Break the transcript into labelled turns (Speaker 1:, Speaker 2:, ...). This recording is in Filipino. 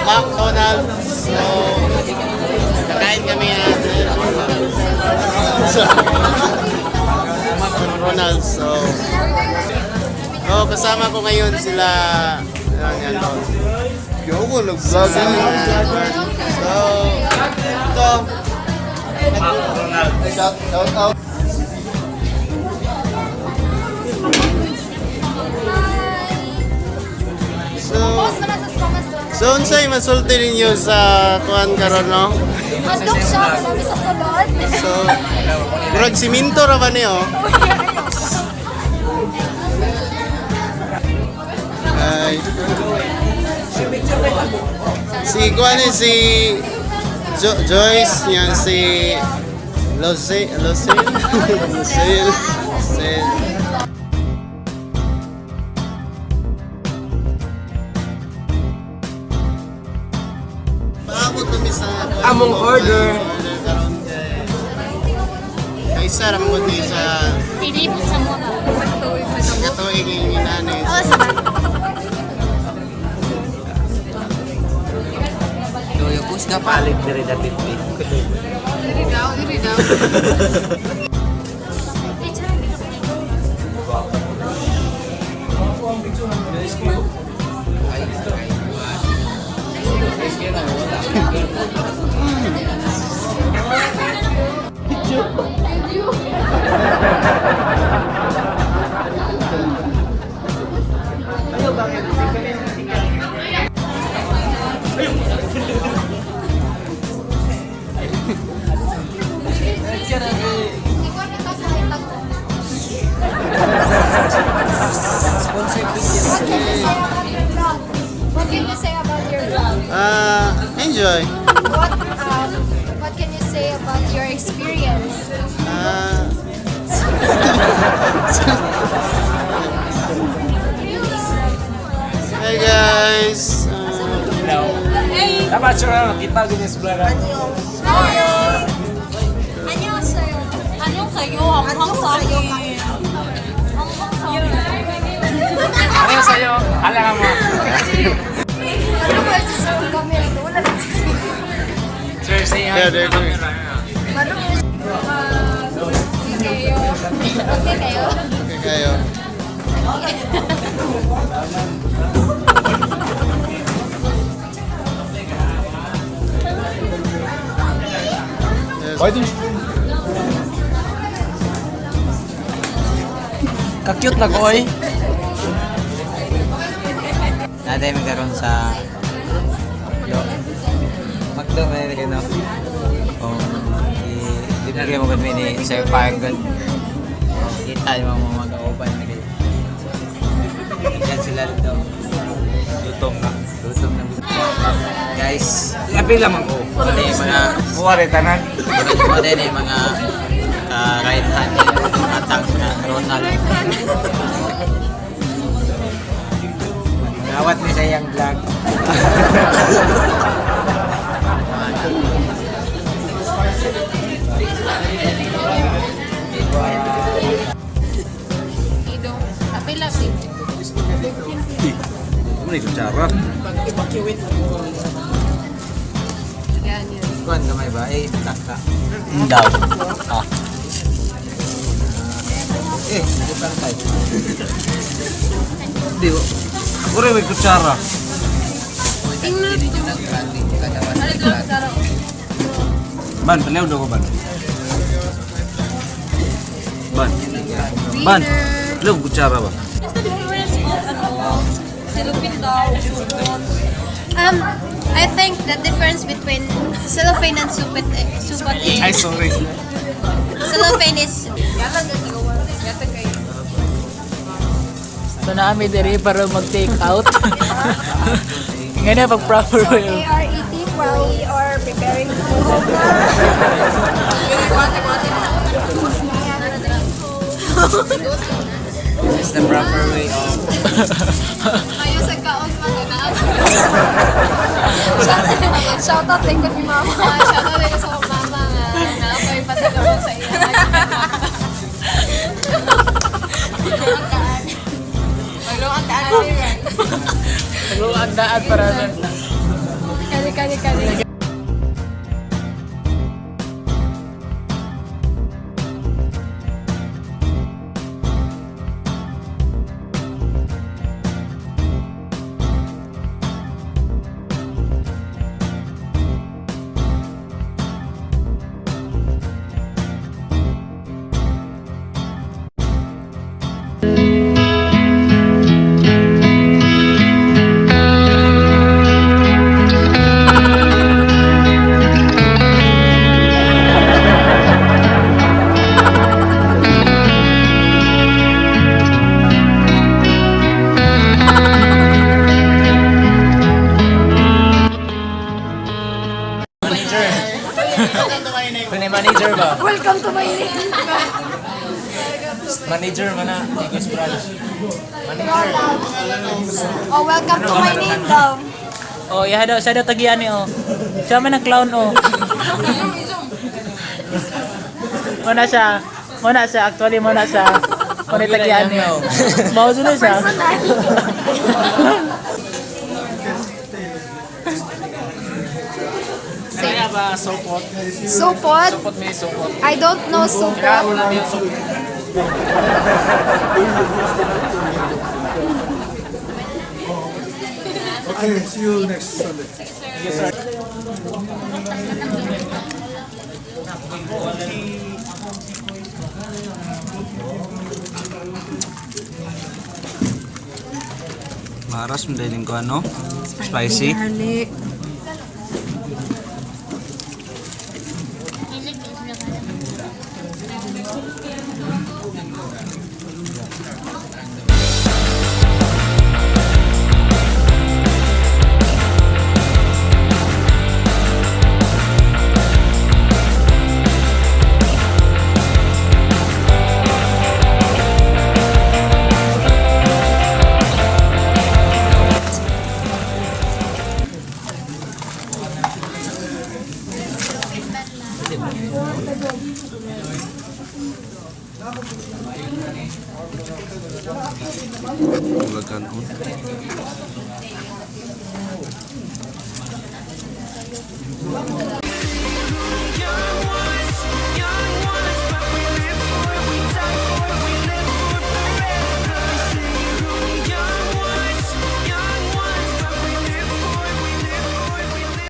Speaker 1: McDonald's. So, kakain kami so, McDonald's. So, kasama ko ngayon sila. Yo, nag-vlog. So, ito. Shout out. So, unsay masulti ninyo sa kuan karon no?
Speaker 2: Handog siya, marami sa sulod.
Speaker 1: So, murag siminto ra ba niyo? Ay. Si kuan ni si Joyce, yan si Lucille.
Speaker 3: Among order.
Speaker 1: Kaisa ra mo di sa
Speaker 2: Pilip sa muna.
Speaker 1: katuig yung inanay.
Speaker 2: Oo, sa
Speaker 3: Doyo kus ka palit diri dapit ni.
Speaker 2: Diri daw. What can you say about your vlog?
Speaker 1: Enjoy.
Speaker 2: What can you say about your experience?
Speaker 1: Hey guys.
Speaker 3: Dapat siya kita gini sebelah.
Speaker 2: 안녕하세요.
Speaker 4: 안녕 kayo. Hanghang sa akin. Hanghang sa akin.
Speaker 3: Ano sa'yo? Alam mo.
Speaker 2: Ano ba ito sa camera? Wala lang
Speaker 3: Sir, say hi.
Speaker 1: Yeah, they're doing.
Speaker 2: Okay kayo?
Speaker 1: Okay kayo. Yes.
Speaker 3: Ka-cute na ko oy. Naday mi karon sa Magdo may no. Ibigay mo gud ni Sir Pargon. Kita yung mga mag-auban nila. Yan sila dito. Lutong na. Guys, apil lamang ko. Ano yung mga buwari tanan? Ano yung mga right hand atang na Ronald. Gawat ni sayang vlog.
Speaker 4: Idong. Apil lang eh.
Speaker 3: Ano yung kutsara?
Speaker 4: Yan, yan.
Speaker 3: Kuan gamay ba? Takta. Daw. Bukan tayo. Di ba? Ure may kutsara.
Speaker 4: Tingnan. Ano ito? Taro.
Speaker 3: Ban, palaw daw ko ban. Ban, palaw kutsara ba?
Speaker 4: What's the difference of silupin daw?
Speaker 2: I think the difference between cellophane and supot
Speaker 3: Ay, sorry.
Speaker 2: cellophane is
Speaker 4: Yaman na sigawan. Yata kayo.
Speaker 5: So naami diri para mag-take out. Ngayon pag proper way.
Speaker 2: we are eating while we are preparing food.
Speaker 3: This is the proper way of
Speaker 4: Ayaw sa kaon magkakaon.
Speaker 2: Shout out din ko ni mama.
Speaker 4: Shout out din sa mama nga. Naapay pa sa kaon sa iya. Magluang taan.
Speaker 5: Ang daan para na.
Speaker 2: kani.
Speaker 5: Manager. Kung manager ba?
Speaker 2: Welcome to my
Speaker 5: Manager mana, Tigos Branch. Manager.
Speaker 2: Oh, welcome to my name daw.
Speaker 5: Oh, iya daw, siya daw tagian ni oh. Siya man ang clown oh. Muna siya, actually muna siya. Kung tagian ni oh. Mauso na siya. Kaya ba sopot?
Speaker 2: Supot?
Speaker 5: Sopot may sopot.
Speaker 2: I don't know supot.
Speaker 5: Wala yung sopot.
Speaker 6: Okay, see you next Sunday.
Speaker 3: Maras mo din ko ano? Spicy. Ulagan on.